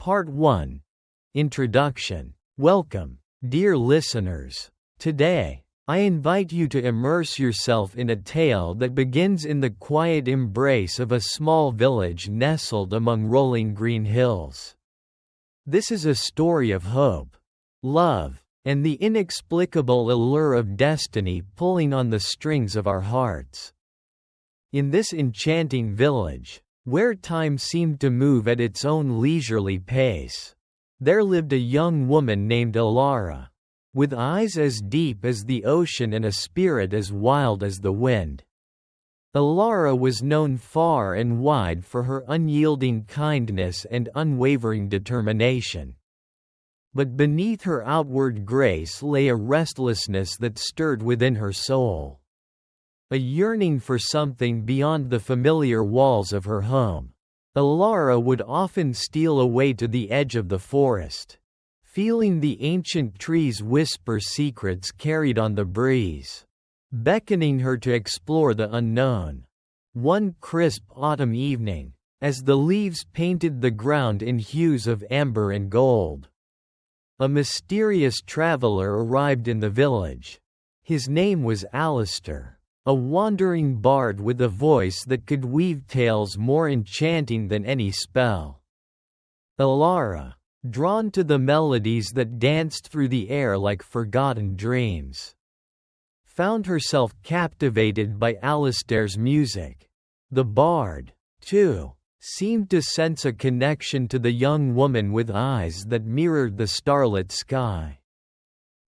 Part 1. Introduction. Welcome, dear listeners. Today, I invite you to immerse yourself in a tale that begins in the quiet embrace of a small village nestled among rolling green hills. This is a story of hope, love, and the inexplicable allure of destiny pulling on the strings of our hearts. In this enchanting village, where time seemed to move at its own leisurely pace, there lived a young woman named Alara, with eyes as deep as the ocean and a spirit as wild as the wind. Alara was known far and wide for her unyielding kindness and unwavering determination. But beneath her outward grace lay a restlessness that stirred within her soul. A yearning for something beyond the familiar walls of her home. Alara would often steal away to the edge of the forest, feeling the ancient trees whisper secrets carried on the breeze, beckoning her to explore the unknown. One crisp autumn evening, as the leaves painted the ground in hues of amber and gold, a mysterious traveler arrived in the village. His name was Alistair, a wandering bard with a voice that could weave tales more enchanting than any spell. Alara, drawn to the melodies that danced through the air like forgotten dreams, found herself captivated by Alistair's music. The bard, too, seemed to sense a connection to the young woman with eyes that mirrored the starlit sky.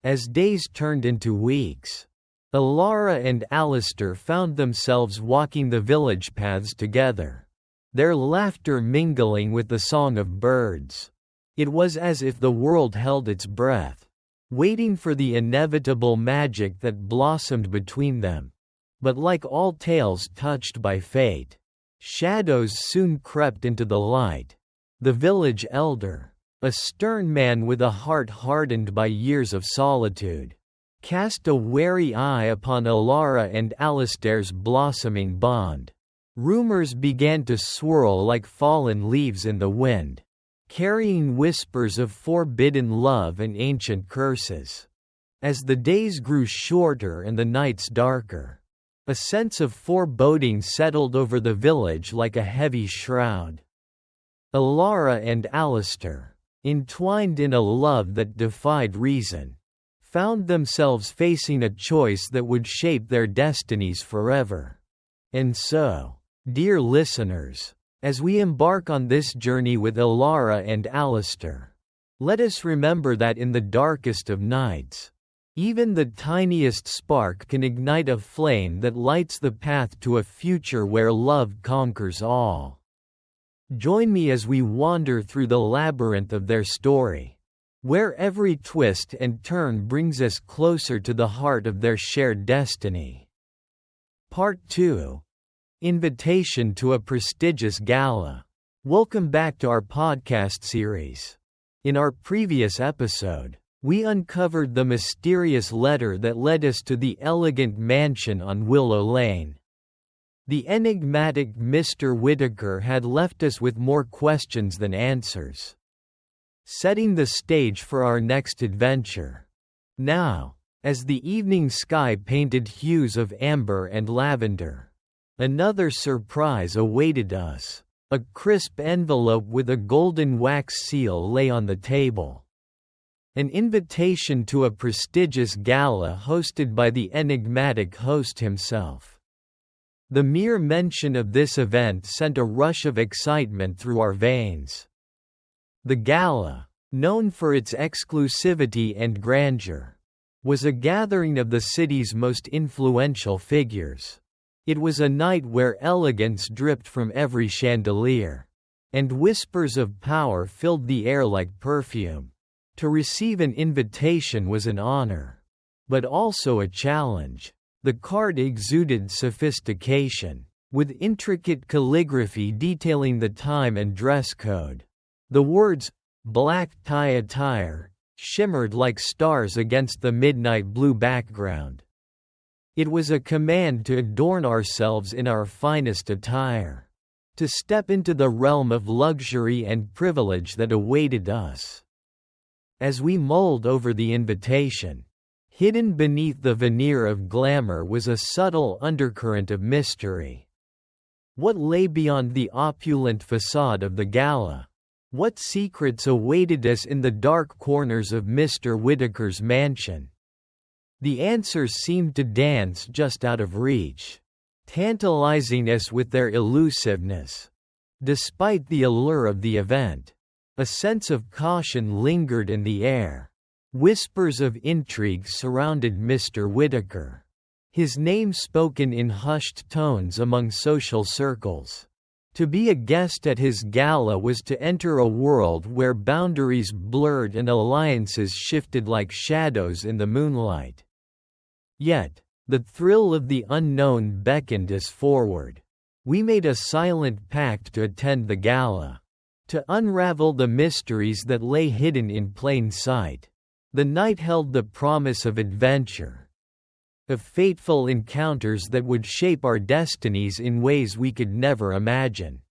As days turned into weeks, Alara and Alistair found themselves walking the village paths together, their laughter mingling with the song of birds. It was as if the world held its breath, waiting for the inevitable magic that blossomed between them. But like all tales touched by fate, shadows soon crept into the light. The village elder, a stern man with a heart hardened by years of solitude, cast a wary eye upon Alara and Alistair's blossoming bond. Rumors began to swirl like fallen leaves in the wind, carrying whispers of forbidden love and ancient curses. As the days grew shorter and the nights darker, a sense of foreboding settled over the village like a heavy shroud. Alara and Alistair, entwined in a love that defied reason, found themselves facing a choice that would shape their destinies forever. And so, dear listeners, as we embark on this journey with Alara and Alistair, let us remember that in the darkest of nights, even the tiniest spark can ignite a flame that lights the path to a future where love conquers all. Join me as we wander through the labyrinth of their story, where every twist and turn brings us closer to the heart of their shared destiny. Part 2. Invitation to a prestigious gala. Welcome back to our podcast series. In our previous episode, we uncovered the mysterious letter that led us to the elegant mansion on Willow Lane. The enigmatic Mr. Whitaker had left us with more questions than answers, setting the stage for our next adventure. Now, as the evening sky painted hues of amber and lavender, another surprise awaited us. A crisp envelope with a golden wax seal lay on the table. An invitation to a prestigious gala hosted by the enigmatic host himself. The mere mention of this event sent a rush of excitement through our veins. The gala, known for its exclusivity and grandeur, was a gathering of the city's most influential figures. It was a night where elegance dripped from every chandelier, and whispers of power filled the air like perfume. To receive an invitation was an honor, but also a challenge. The card exuded sophistication, with intricate calligraphy detailing the time and dress code. The words, "black tie attire," shimmered like stars against the midnight blue background. It was a command to adorn ourselves in our finest attire. to step into the realm of luxury and privilege that awaited us. As we mulled over the invitation, hidden beneath the veneer of glamour was a subtle undercurrent of mystery. What lay beyond the opulent facade of the gala? What secrets awaited us in the dark corners of Mr. Whittaker's mansion? The answers seemed to dance just out of reach, tantalizing us with their elusiveness. Despite the allure of the event, a sense of caution lingered in the air. Whispers of intrigue surrounded Mr. Whittaker, his name spoken in hushed tones among social circles. To be a guest at his gala was to enter a world where boundaries blurred and alliances shifted like shadows in the moonlight. Yet, the thrill of the unknown beckoned us forward. We made a silent pact to attend the gala, to unravel the mysteries that lay hidden in plain sight. The night held the promise of adventure, of fateful encounters that would shape our destinies in ways we could never imagine.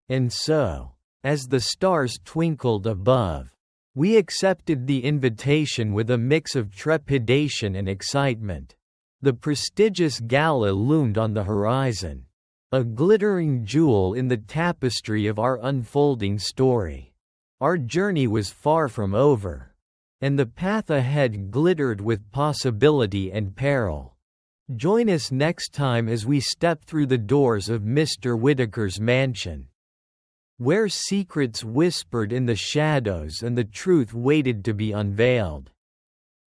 And so, as the stars twinkled above, we accepted the invitation with a mix of trepidation and excitement. The prestigious gala loomed on the horizon, a glittering jewel in the tapestry of our unfolding story. Our journey was far from over, and the path ahead glittered with possibility and peril. Join us next time as we step through the doors of Mr. Whittaker's mansion, where secrets whispered in the shadows and the truth waited to be unveiled.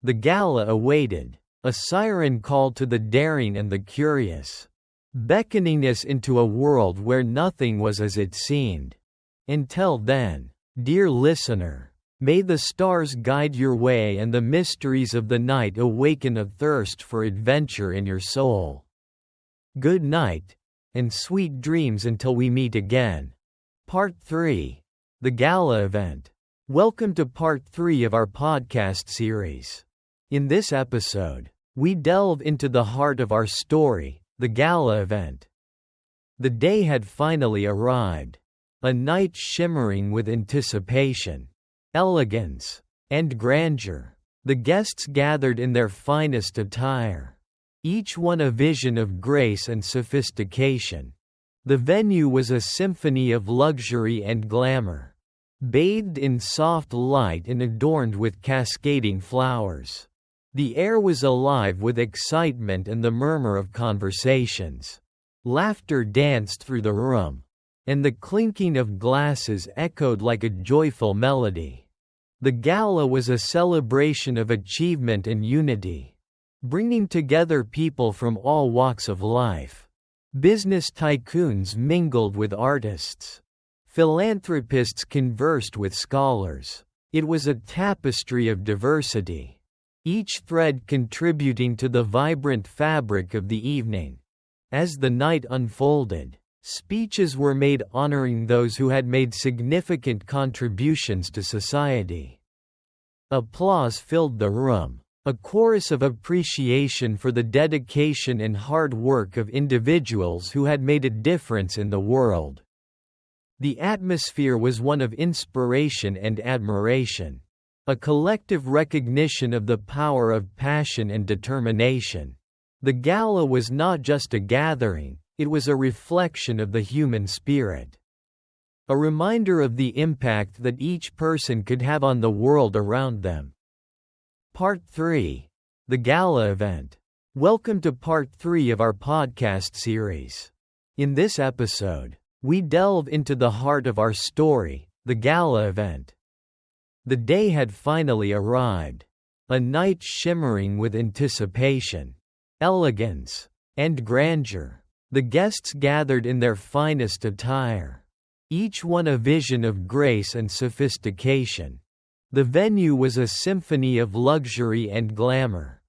The gala awaited, a siren call to the daring and the curious, beckoning us into a world where nothing was as it seemed. Until then, dear listener, may the stars guide your way and the mysteries of the night awaken a thirst for adventure in your soul. Good night, and sweet dreams until we meet again. Part 3. The Gala Event. Welcome to Part 3 of our podcast series. In this episode, we delve into the heart of our story, the gala event. The day had finally arrived, a night shimmering with anticipation, elegance, and grandeur. The guests gathered in their finest attire, each one a vision of grace and sophistication. The venue was a symphony of luxury and glamour, bathed in soft light and adorned with cascading flowers. The air was alive with excitement and the murmur of conversations. Laughter danced through the room, and the clinking of glasses echoed like a joyful melody. The gala was a celebration of achievement and unity, bringing together people from all walks of life. Business tycoons mingled with artists. Philanthropists conversed with scholars. It was a tapestry of diversity, each thread contributing to the vibrant fabric of the evening. As the night unfolded, speeches were made honoring those who had made significant contributions to society. Applause filled the room, a chorus of appreciation for the dedication and hard work of individuals who had made a difference in the world. The atmosphere was one of inspiration and admiration, a collective recognition of the power of passion and determination. The gala was not just a gathering, it was a reflection of the human spirit. A reminder of the impact that each person could have on the world around them. Part 3. The Gala Event. Welcome to Part 3 of our podcast series. In this episode, we delve into the heart of our story, the gala event. The day had finally arrived, a night shimmering with anticipation, elegance, and grandeur. The guests gathered in their finest attire, each one a vision of grace and sophistication. The venue was a symphony of luxury and glamour,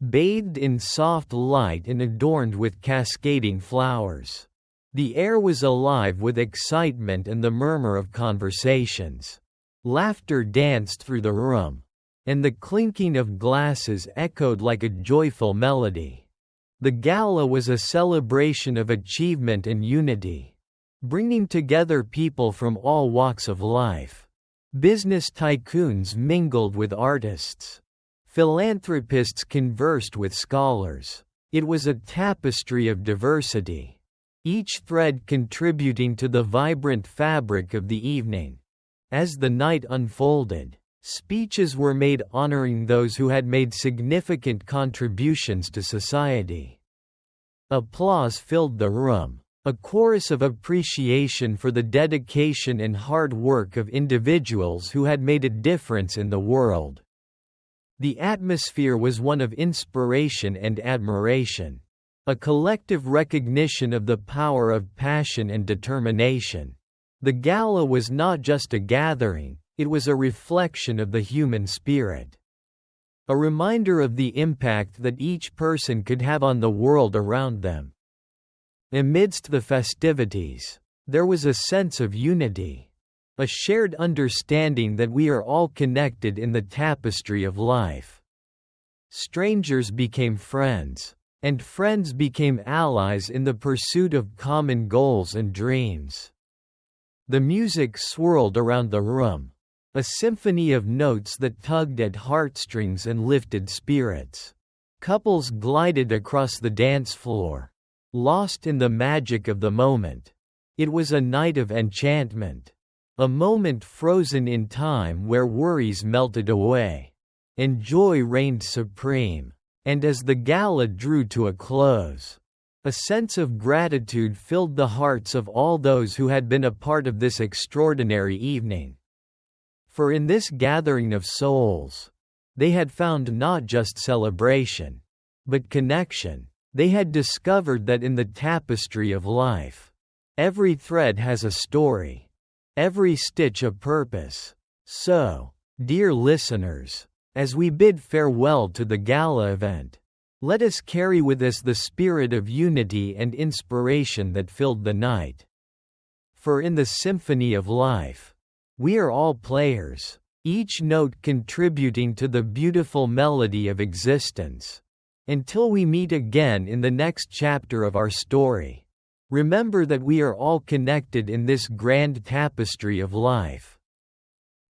bathed in soft light and adorned with cascading flowers. The air was alive with excitement and the murmur of conversations. Laughter danced through the room, and the clinking of glasses echoed like a joyful melody. The gala was a celebration of achievement and unity, bringing together people from all walks of life. Business tycoons mingled with artists. Philanthropists conversed with scholars. It was a tapestry of diversity, each thread contributing to the vibrant fabric of the evening. As the night unfolded, speeches were made honoring those who had made significant contributions to society. Applause filled the room, a chorus of appreciation for the dedication and hard work of individuals who had made a difference in the world. The atmosphere was one of inspiration and admiration, a collective recognition of the power of passion and determination. The gala was not just a gathering, it was a reflection of the human spirit. A reminder of the impact that each person could have on the world around them. Amidst the festivities, there was a sense of unity, a shared understanding that we are all connected in the tapestry of life. Strangers became friends, and friends became allies in the pursuit of common goals and dreams. The music swirled around the room, a symphony of notes that tugged at heartstrings and lifted spirits. Couples glided across the dance floor, lost in the magic of the moment. It was a night of enchantment, a moment frozen in time where worries melted away, and joy reigned supreme. And as the gala drew to a close, a sense of gratitude filled the hearts of all those who had been a part of this extraordinary evening. For in this gathering of souls, they had found not just celebration, but connection. They had discovered that in the tapestry of life, every thread has a story, every stitch a purpose. So, dear listeners, as we bid farewell to the gala event, let us carry with us the spirit of unity and inspiration that filled the night. For in the symphony of life, we are all players, each note contributing to the beautiful melody of existence. Until we meet again in the next chapter of our story, remember that we are all connected in this grand tapestry of life.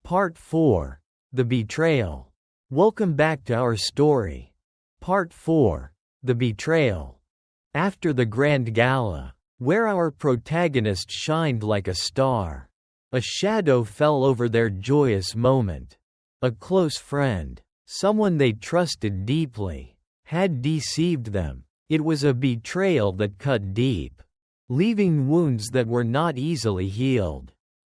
Part 4. The Betrayal. Welcome back to our story. Part 4. The Betrayal. After the grand gala, where our protagonist shined like a star, a shadow fell over their joyous moment. A close friend, someone they trusted deeply, had deceived them. It was a betrayal that cut deep, leaving wounds that were not easily healed.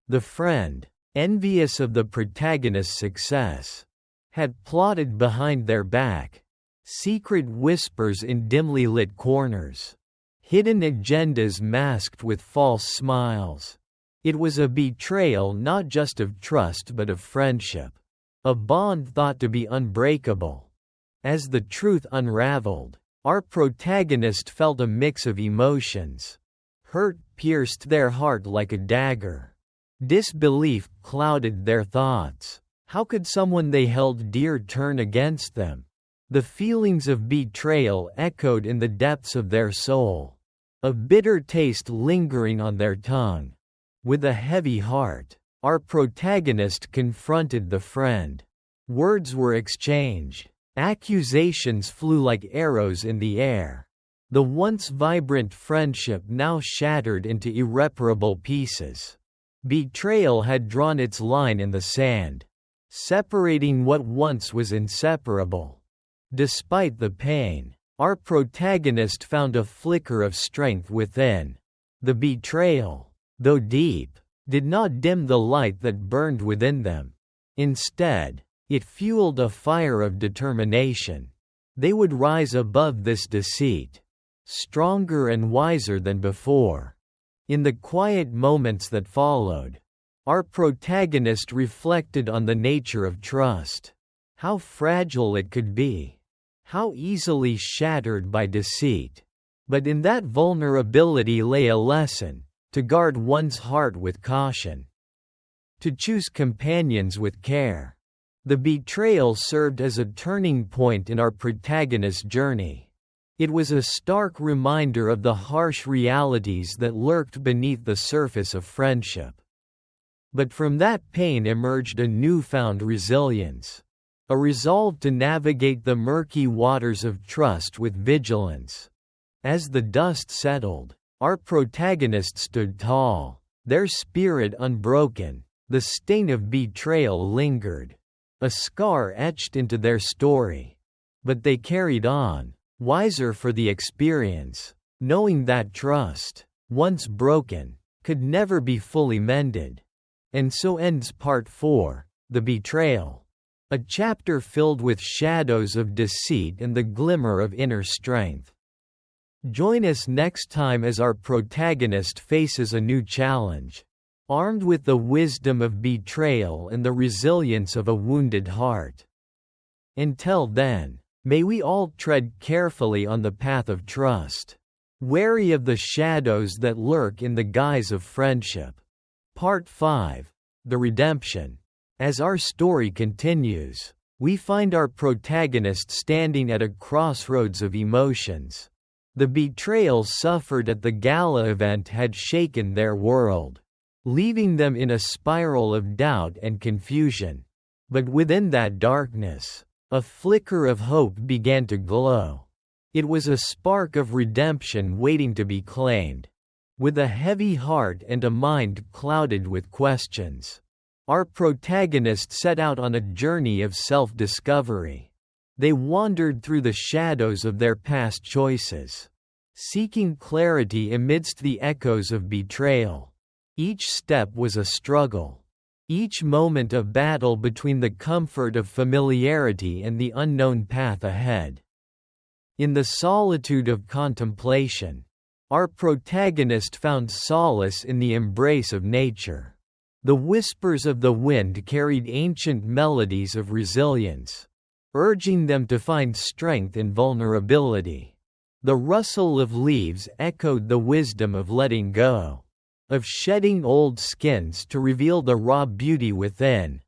The friend, envious of the protagonist's success, had plotted behind their back, secret whispers in dimly lit corners, hidden agendas masked with false smiles. It was a betrayal not just of trust but of friendship, a bond thought to be unbreakable. As the truth unraveled, our protagonist felt a mix of emotions. Hurt pierced their heart like a dagger. Disbelief clouded their thoughts. How could someone they held dear turn against them? The feelings of betrayal echoed in the depths of their soul, a bitter taste lingering on their tongue. With a heavy heart, our protagonist confronted the friend. Words were exchanged. Accusations flew like arrows in the air. The once vibrant friendship now shattered into irreparable pieces. Betrayal had drawn its line in the sand, separating what once was inseparable. Despite the pain, our protagonist found a flicker of strength within. The betrayal, though deep, did not dim the light that burned within them. Instead, it fueled a fire of determination. They would rise above this deceit, stronger and wiser than before. In the quiet moments that followed, our protagonist reflected on the nature of trust, how fragile it could be, how easily shattered by deceit. But in that vulnerability lay a lesson: to guard one's heart with caution, to choose companions with care. The betrayal served as a turning point in our protagonist's journey. It was a stark reminder of the harsh realities that lurked beneath the surface of friendship. But from that pain emerged a newfound resilience. A resolve to navigate the murky waters of trust with vigilance. As the dust settled, our protagonists stood tall, their spirit unbroken. The stain of betrayal lingered, a scar etched into their story. But they carried on, wiser for the experience, knowing that trust, once broken, could never be fully mended. And so ends Part 4, The Betrayal. A chapter filled with shadows of deceit and the glimmer of inner strength. Join us next time as our protagonist faces a new challenge, armed with the wisdom of betrayal and the resilience of a wounded heart. Until then, may we all tread carefully on the path of trust, wary of the shadows that lurk in the guise of friendship. Part 5, The Redemption. As our story continues, we find our protagonist standing at a crossroads of emotions. The betrayal suffered at the gala event had shaken their world, leaving them in a spiral of doubt and confusion. But within that darkness, a flicker of hope began to glow. It was a spark of redemption waiting to be claimed. With a heavy heart and a mind clouded with questions, our protagonists set out on a journey of self-discovery. They wandered through the shadows of their past choices, seeking clarity amidst the echoes of betrayal. Each step was a struggle, each moment a battle between the comfort of familiarity and the unknown path ahead. In the solitude of contemplation, our protagonist found solace in the embrace of nature. The whispers of the wind carried ancient melodies of resilience, urging them to find strength in vulnerability. The rustle of leaves echoed the wisdom of letting go, of shedding old skins to reveal the raw beauty within.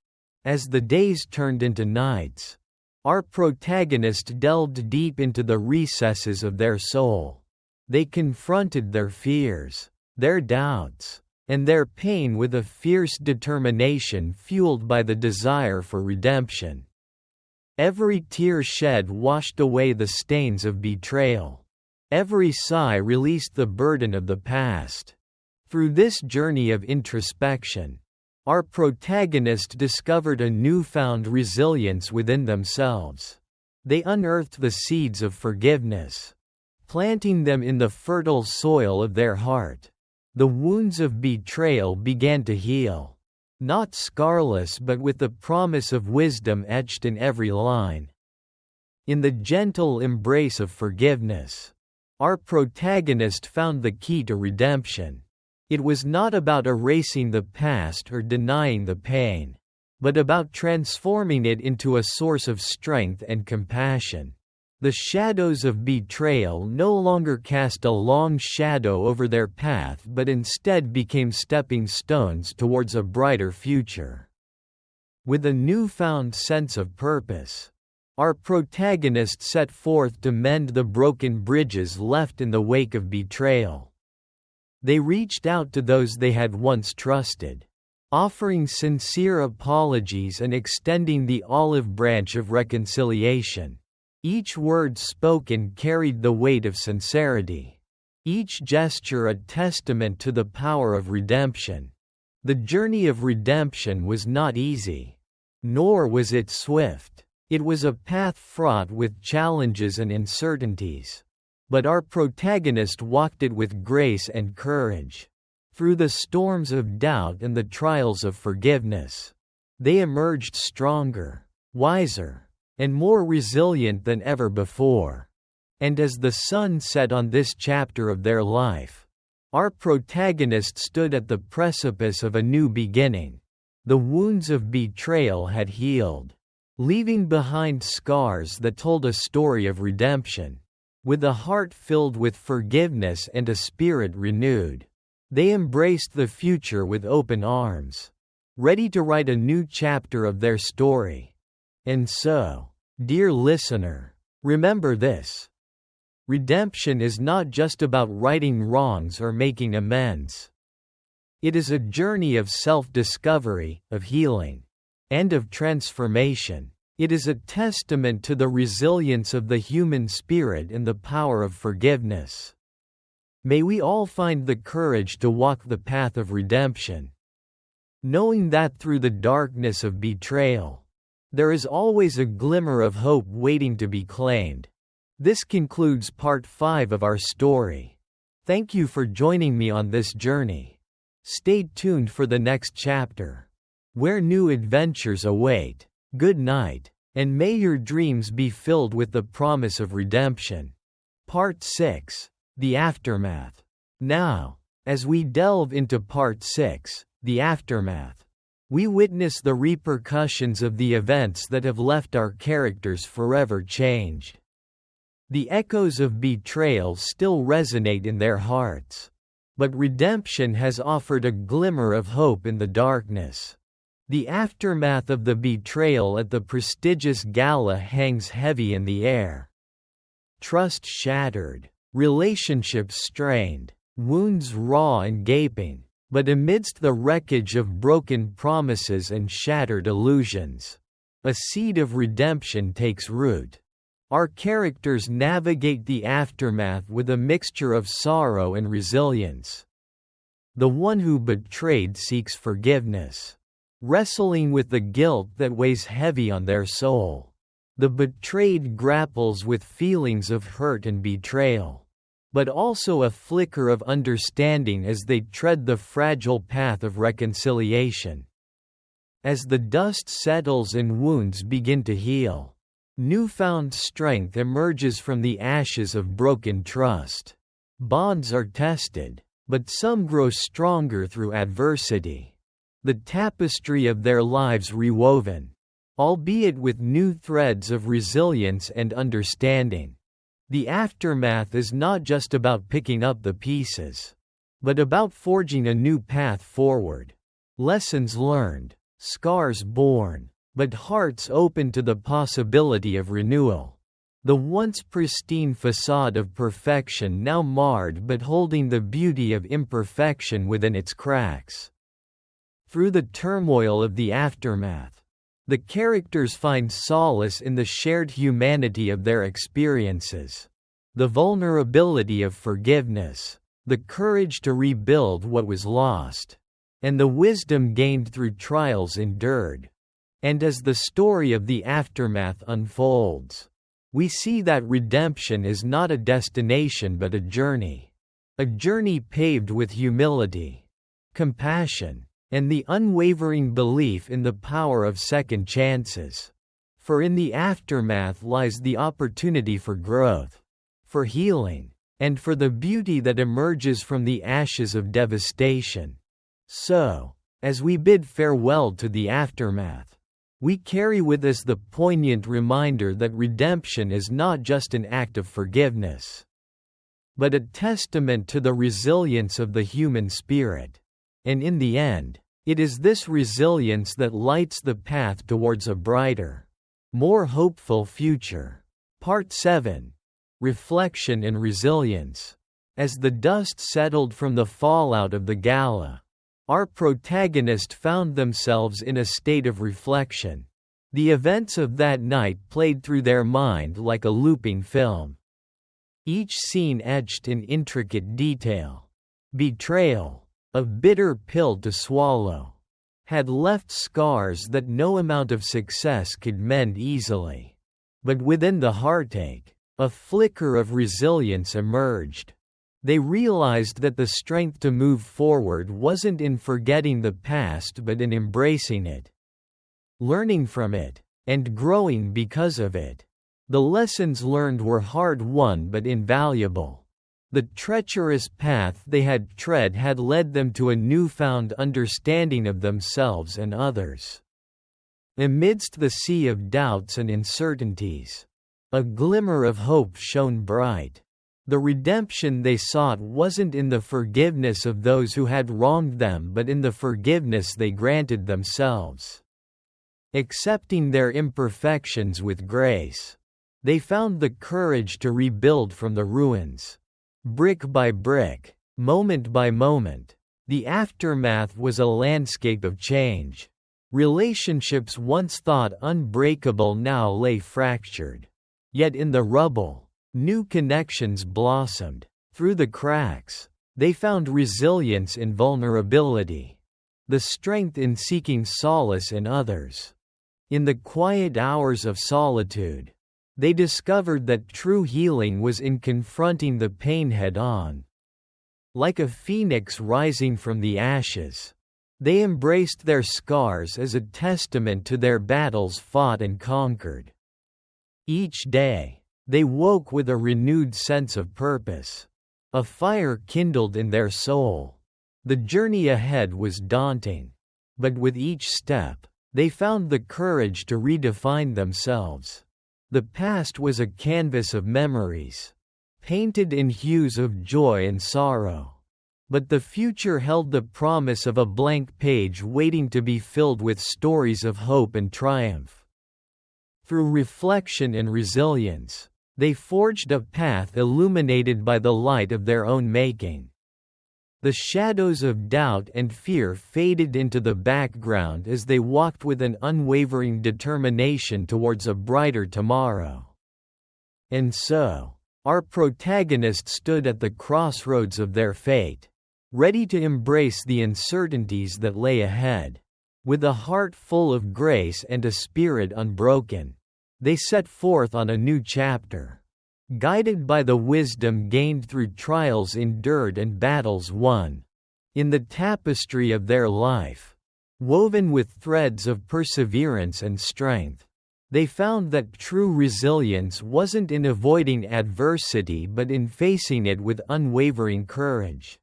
As the days turned into nights, our protagonist delved deep into the recesses of their soul. They confronted their fears, their doubts, and their pain with a fierce determination fueled by the desire for redemption. Every tear shed washed away the stains of betrayal. Every sigh released the burden of the past. Through this journey of introspection, our protagonist discovered a newfound resilience within themselves. They unearthed the seeds of forgiveness, planting them in the fertile soil of their heart. The wounds of betrayal began to heal, not scarless but with the promise of wisdom etched in every line. In the gentle embrace of forgiveness, our protagonist found the key to redemption. It was not about erasing the past or denying the pain, but about transforming it into a source of strength and compassion. The shadows of betrayal no longer cast a long shadow over their path but instead became stepping stones towards a brighter future. With a newfound sense of purpose, our protagonist set forth to mend the broken bridges left in the wake of betrayal. They reached out to those they had once trusted, offering sincere apologies and extending the olive branch of reconciliation. Each word spoken carried the weight of sincerity, each gesture a testament to the power of redemption. The journey of redemption was not easy, nor was it swift. It was a path fraught with challenges and uncertainties. But our protagonist walked it with grace and courage. Through the storms of doubt and the trials of forgiveness, they emerged stronger, wiser, and more resilient than ever before. And as the sun set on this chapter of their life, our protagonist stood at the precipice of a new beginning. The wounds of betrayal had healed, leaving behind scars that told a story of redemption. With a heart filled with forgiveness and a spirit renewed, they embraced the future with open arms, ready to write a new chapter of their story. And so, dear listener, remember this. Redemption is not just about righting wrongs or making amends. It is a journey of self-discovery, of healing, and of transformation. It is a testament to the resilience of the human spirit and the power of forgiveness. May we all find the courage to walk the path of redemption, knowing that through the darkness of betrayal, there is always a glimmer of hope waiting to be claimed. This concludes part 5 of our story. Thank you for joining me on this journey. Stay tuned for the next chapter, where new adventures await. Good night, and may your dreams be filled with the promise of redemption. Part 6, The Aftermath. Now, as we delve into Part 6, The Aftermath, we witness the repercussions of the events that have left our characters forever changed. The echoes of betrayal still resonate in their hearts, but redemption has offered a glimmer of hope in the darkness. The aftermath of the betrayal at the prestigious gala hangs heavy in the air. Trust shattered, relationships strained, wounds raw and gaping. But amidst the wreckage of broken promises and shattered illusions, a seed of redemption takes root. Our characters navigate the aftermath with a mixture of sorrow and resilience. The one who betrayed seeks forgiveness, wrestling with the guilt that weighs heavy on their soul. The betrayed grapples with feelings of hurt and betrayal, but also a flicker of understanding as they tread the fragile path of reconciliation. As the dust settles and wounds begin to heal, newfound strength emerges from the ashes of broken trust. Bonds are tested, but some grow stronger through adversity. The tapestry of their lives rewoven, albeit with new threads of resilience and understanding. The aftermath is not just about picking up the pieces, but about forging a new path forward. Lessons learned, scars borne, but hearts open to the possibility of renewal. The once pristine facade of perfection now marred but holding the beauty of imperfection within its cracks. Through the turmoil of the aftermath, the characters find solace in the shared humanity of their experiences, the vulnerability of forgiveness, the courage to rebuild what was lost, and the wisdom gained through trials endured. And as the story of the aftermath unfolds, we see that redemption is not a destination but a journey paved with humility, compassion, and the unwavering belief in the power of second chances. For in the aftermath lies the opportunity for growth, for healing, and for the beauty that emerges from the ashes of devastation. So, as we bid farewell to the aftermath, we carry with us the poignant reminder that redemption is not just an act of forgiveness, but a testament to the resilience of the human spirit. And in the end, it is this resilience that lights the path towards a brighter, more hopeful future. Part 7. Reflection and Resilience. As the dust settled from the fallout of the gala, our protagonist found themselves in a state of reflection. The events of that night played through their mind like a looping film, each scene etched in intricate detail. Betrayal, a bitter pill to swallow, had left scars that no amount of success could mend easily. But within the heartache, a flicker of resilience emerged. They realized that the strength to move forward wasn't in forgetting the past but in embracing it, learning from it, and growing because of it. The lessons learned were hard-won but invaluable. The treacherous path they had tread had led them to a newfound understanding of themselves and others. Amidst the sea of doubts and uncertainties, a glimmer of hope shone bright. The redemption they sought wasn't in the forgiveness of those who had wronged them but in the forgiveness they granted themselves. Accepting their imperfections with grace, they found the courage to rebuild from the ruins. Brick by brick, moment by moment, the aftermath was a landscape of change. Relationships once thought unbreakable now lay fractured. Yet in the rubble, new connections blossomed. Through the cracks, they found resilience in vulnerability, the strength in seeking solace in others. In the quiet hours of solitude, they discovered that true healing was in confronting the pain head-on. Like a phoenix rising from the ashes, they embraced their scars as a testament to their battles fought and conquered. Each day, they woke with a renewed sense of purpose. A fire kindled in their soul. The journey ahead was daunting, but with each step, they found the courage to redefine themselves. The past was a canvas of memories, painted in hues of joy and sorrow. But the future held the promise of a blank page waiting to be filled with stories of hope and triumph. Through reflection and resilience, they forged a path illuminated by the light of their own making. The shadows of doubt and fear faded into the background as they walked with an unwavering determination towards a brighter tomorrow. And so, our protagonist stood at the crossroads of their fate, ready to embrace the uncertainties that lay ahead. With a heart full of grace and a spirit unbroken, they set forth on a new chapter. Guided by the wisdom gained through trials endured and battles won. In the tapestry of their life, woven with threads of perseverance and strength, they found that true resilience wasn't in avoiding adversity but in facing it with unwavering courage.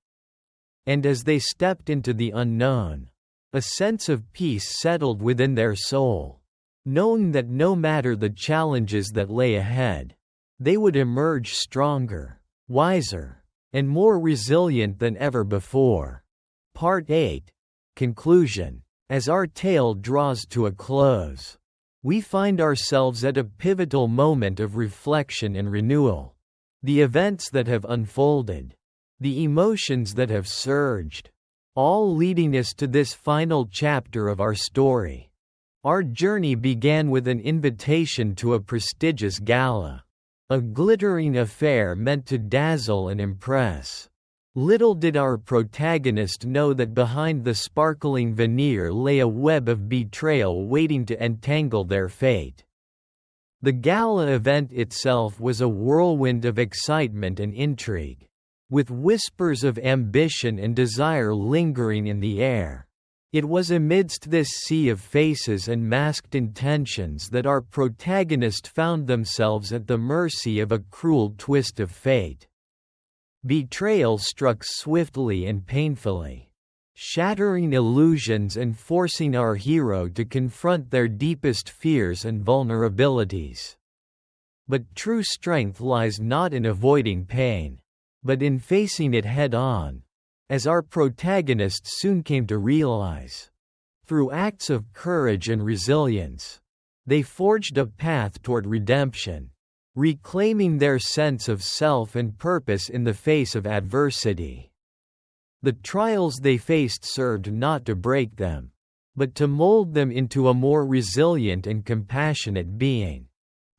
And as they stepped into the unknown, a sense of peace settled within their soul, knowing that no matter the challenges that lay ahead, they would emerge stronger, wiser, and more resilient than ever before. Part 8. Conclusion. As our tale draws to a close, we find ourselves at a pivotal moment of reflection and renewal. The events that have unfolded, the emotions that have surged, all leading us to this final chapter of our story. Our journey began with an invitation to a prestigious gala. A glittering affair meant to dazzle and impress. Little did our protagonist know that behind the sparkling veneer lay a web of betrayal waiting to entangle their fate. The gala event itself was a whirlwind of excitement and intrigue, with whispers of ambition and desire lingering in the air. It was amidst this sea of faces and masked intentions that our protagonist found themselves at the mercy of a cruel twist of fate. Betrayal struck swiftly and painfully, shattering illusions and forcing our hero to confront their deepest fears and vulnerabilities. But true strength lies not in avoiding pain, but in facing it head-on, as our protagonist soon came to realize. Through acts of courage and resilience, they forged a path toward redemption, reclaiming their sense of self and purpose in the face of adversity. The trials they faced served not to break them, but to mold them into a more resilient and compassionate being.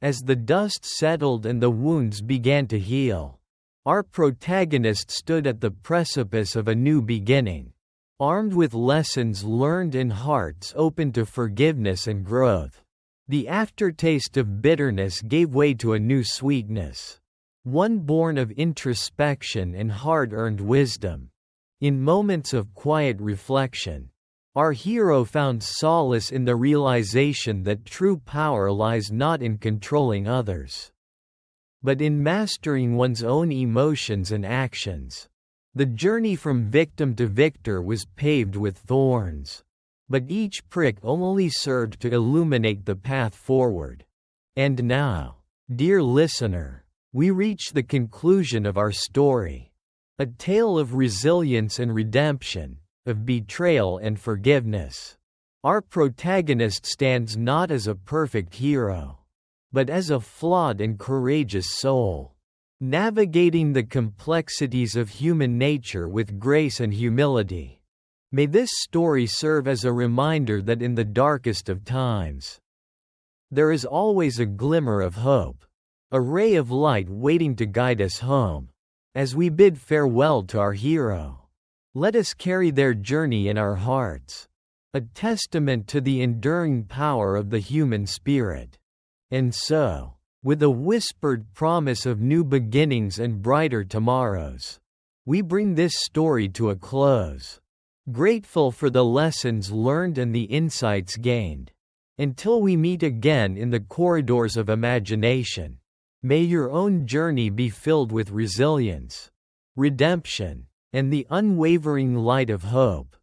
As the dust settled and the wounds began to heal, our protagonist stood at the precipice of a new beginning, armed with lessons learned and hearts open to forgiveness and growth. The aftertaste of bitterness gave way to a new sweetness, one born of introspection and hard-earned wisdom. In moments of quiet reflection, our hero found solace in the realization that true power lies not in controlling others, but in mastering one's own emotions and actions. The journey from victim to victor was paved with thorns, but each prick only served to illuminate the path forward. And now, dear listener, we reach the conclusion of our story. A tale of resilience and redemption, of betrayal and forgiveness. Our protagonist stands not as a perfect hero, but as a flawed and courageous soul, navigating the complexities of human nature with grace and humility. May this story serve as a reminder that in the darkest of times, there is always a glimmer of hope, a ray of light waiting to guide us home. As we bid farewell to our hero, let us carry their journey in our hearts, a testament to the enduring power of the human spirit. And so, with a whispered promise of new beginnings and brighter tomorrows, we bring this story to a close, grateful for the lessons learned and the insights gained. Until we meet again in the corridors of imagination, may your own journey be filled with resilience, redemption, and the unwavering light of hope.